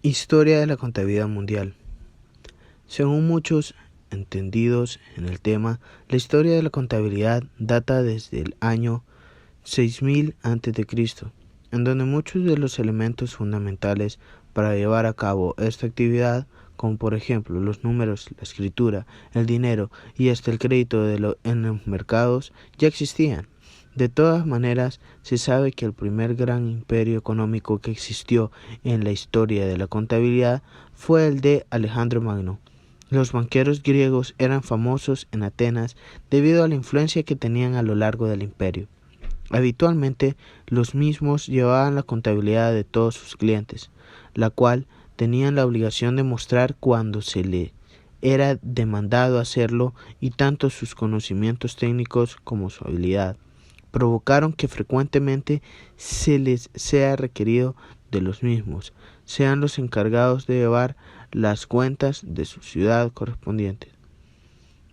Historia de la contabilidad mundial. Según muchos entendidos en el tema, la historia de la contabilidad data desde el año 6000 a.C., en donde muchos de los elementos fundamentales para llevar a cabo esta actividad, como por ejemplo los números, la escritura, el dinero y hasta el crédito en los mercados, ya existían. De todas maneras, se sabe que el primer gran imperio económico que existió en la historia de la contabilidad fue el de Alejandro Magno. Los banqueros griegos eran famosos en Atenas debido a la influencia que tenían a lo largo del imperio. Habitualmente, los mismos llevaban la contabilidad de todos sus clientes, la cual tenían la obligación de mostrar cuando se le era demandado hacerlo, y tanto sus conocimientos técnicos como su habilidad provocaron que frecuentemente se les sea requerido de los mismos sean los encargados de llevar las cuentas de su ciudad correspondiente.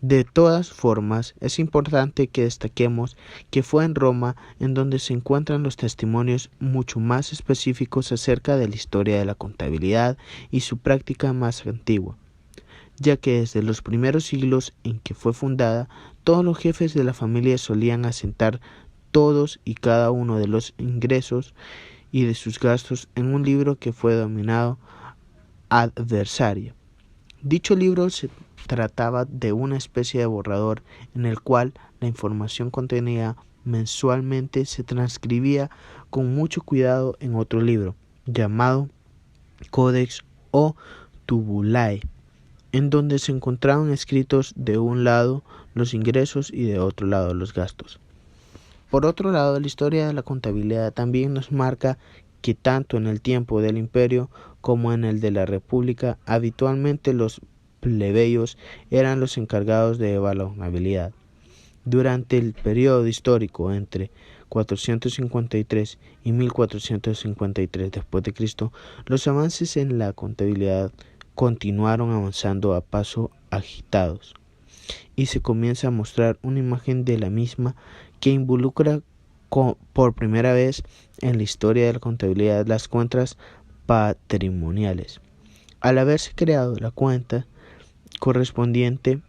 De todas formas, es importante que destaquemos que fue en Roma en donde se encuentran los testimonios mucho más específicos acerca de la historia de la contabilidad y su práctica más antigua, ya que desde los primeros siglos en que fue fundada, todos los jefes de la familia solían asentar todos y cada uno de los ingresos y de sus gastos en un libro que fue denominado adversario. Dicho libro se trataba de una especie de borrador en el cual la información contenida mensualmente se transcribía con mucho cuidado en otro libro, llamado Codex o Tubulae, en donde se encontraban escritos de un lado los ingresos y de otro lado los gastos. Por otro lado, la historia de la contabilidad también nos marca que tanto en el tiempo del imperio como en el de la república, habitualmente los plebeyos eran los encargados de llevar la contabilidad. Durante el periodo histórico entre 453 y 1453 d.C., los avances en la contabilidad continuaron avanzando a pasos agitados, y se comienza a mostrar una imagen de la misma que involucra por primera vez en la historia de la contabilidad las cuentas patrimoniales. Al haberse creado la cuenta correspondiente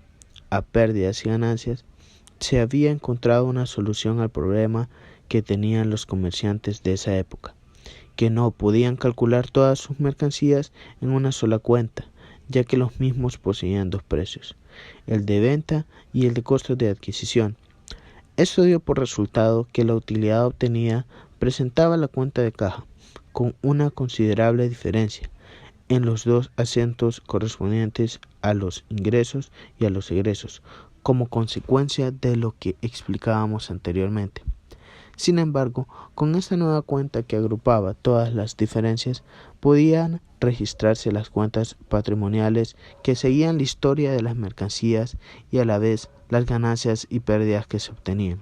a pérdidas y ganancias, se había encontrado una solución al problema que tenían los comerciantes de esa época, que no podían calcular todas sus mercancías en una sola cuenta, ya que los mismos poseían dos precios, el de venta y el de costos de adquisición. Esto dio por resultado que la utilidad obtenida presentaba la cuenta de caja con una considerable diferencia en los dos acentos correspondientes a los ingresos y a los egresos, como consecuencia de lo que explicábamos anteriormente. Sin embargo, con esta nueva cuenta que agrupaba todas las diferencias, podían registrarse las cuentas patrimoniales que seguían la historia de las mercancías y a la vez las ganancias y pérdidas que se obtenían.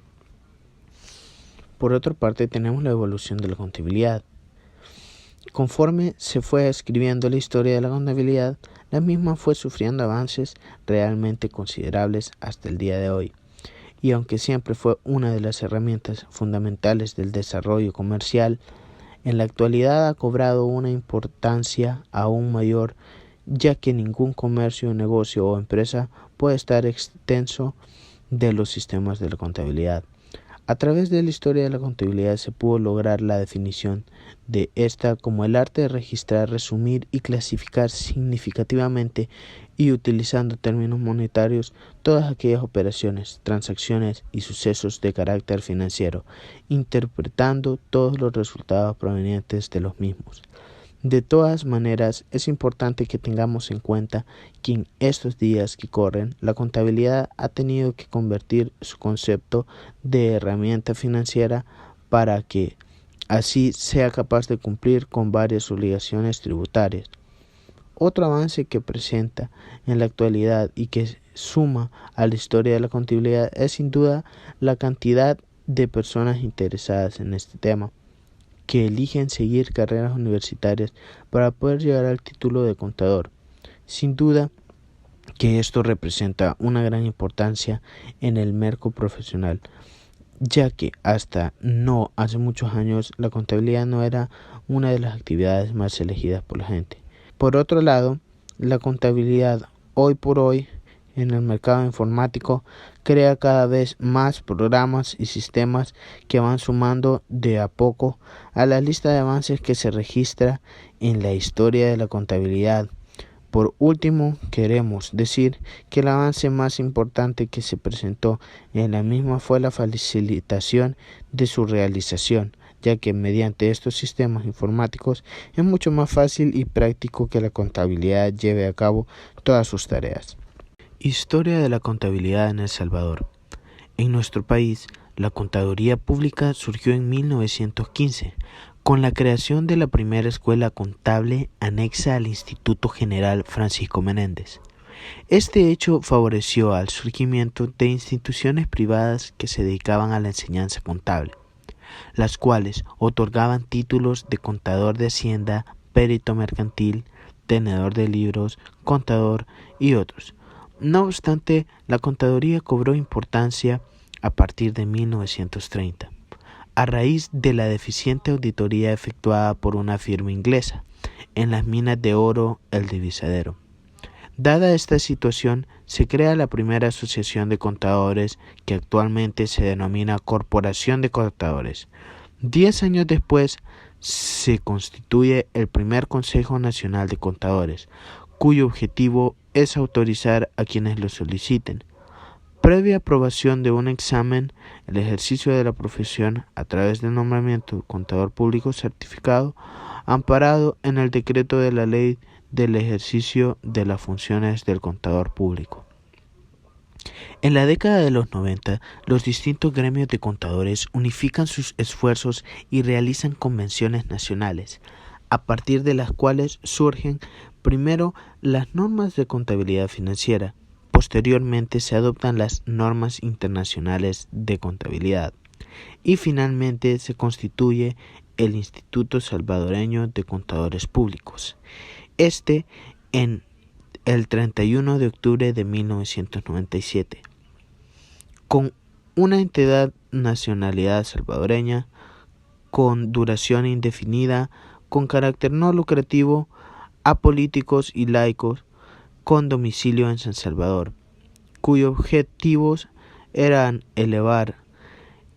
Por otra parte, tenemos la evolución de la contabilidad. Conforme se fue escribiendo la historia de la contabilidad, la misma fue sufriendo avances realmente considerables hasta el día de hoy. Y aunque siempre fue una de las herramientas fundamentales del desarrollo comercial, en la actualidad ha cobrado una importancia aún mayor, ya que ningún comercio, negocio o empresa puede estar exento de los sistemas de la contabilidad. A través de la historia de la contabilidad se pudo lograr la definición de esta como el arte de registrar, resumir y clasificar significativamente y utilizando términos monetarios todas aquellas operaciones, transacciones y sucesos de carácter financiero, interpretando todos los resultados provenientes de los mismos. De todas maneras, es importante que tengamos en cuenta que en estos días que corren, la contabilidad ha tenido que convertir su concepto de herramienta financiera para que así sea capaz de cumplir con varias obligaciones tributarias. Otro avance que presenta en la actualidad y que suma a la historia de la contabilidad es sin duda la cantidad de personas interesadas en este tema, que eligen seguir carreras universitarias para poder llegar al título de contador. Sin duda que esto representa una gran importancia en el mercado profesional, ya que hasta no hace muchos años la contabilidad no era una de las actividades más elegidas por la gente. Por otro lado, la contabilidad hoy por hoy en el mercado informático crea cada vez más programas y sistemas que van sumando de a poco a la lista de avances que se registra en la historia de la contabilidad. Por último, queremos decir que el avance más importante que se presentó en la misma fue la facilitación de su realización, ya que mediante estos sistemas informáticos es mucho más fácil y práctico que la contabilidad lleve a cabo todas sus tareas. Historia de la contabilidad en El Salvador. En nuestro país, la contaduría pública surgió en 1915, con la creación de la primera escuela contable anexa al Instituto General Francisco Menéndez. Este hecho favoreció al surgimiento de instituciones privadas que se dedicaban a la enseñanza contable, las cuales otorgaban títulos de contador de hacienda, perito mercantil, tenedor de libros, contador y otros. No obstante, la contaduría cobró importancia a partir de 1930, a raíz de la deficiente auditoría efectuada por una firma inglesa en las minas de oro El Divisadero. Dada esta situación, se crea la primera asociación de contadores, que actualmente se denomina Corporación de Contadores. 10 años después, se constituye el primer Consejo Nacional de Contadores, cuyo objetivo es autorizar a quienes lo soliciten, previa aprobación de un examen, el ejercicio de la profesión a través del nombramiento de contador público certificado, amparado en el decreto de la ley del ejercicio de las funciones del contador público. En la década de los 90, los distintos gremios de contadores unifican sus esfuerzos y realizan convenciones nacionales, a partir de las cuales surgen primero las normas de contabilidad financiera. Posteriormente se adoptan las normas internacionales de contabilidad y finalmente se constituye el Instituto Salvadoreño de Contadores Públicos. En el 31 de octubre de 1997, con una entidad nacionalidad salvadoreña, con duración indefinida, con carácter no lucrativo, apolíticos y laicos, con domicilio en San Salvador, cuyos objetivos eran elevar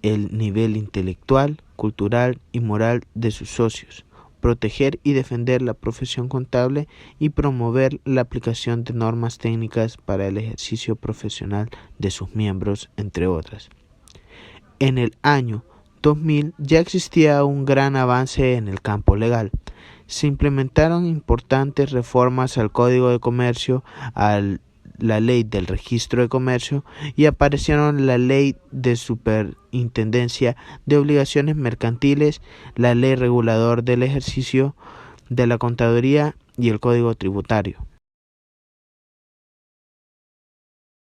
el nivel intelectual, cultural y moral de sus socios, proteger y defender la profesión contable y promover la aplicación de normas técnicas para el ejercicio profesional de sus miembros, entre otras. En el año 2000 ya existía un gran avance en el campo legal. Se implementaron importantes reformas al Código de Comercio, a la Ley del Registro de Comercio y aparecieron la Ley de Superintendencia de Obligaciones Mercantiles, la Ley Regulador del Ejercicio de la Contaduría y el Código Tributario.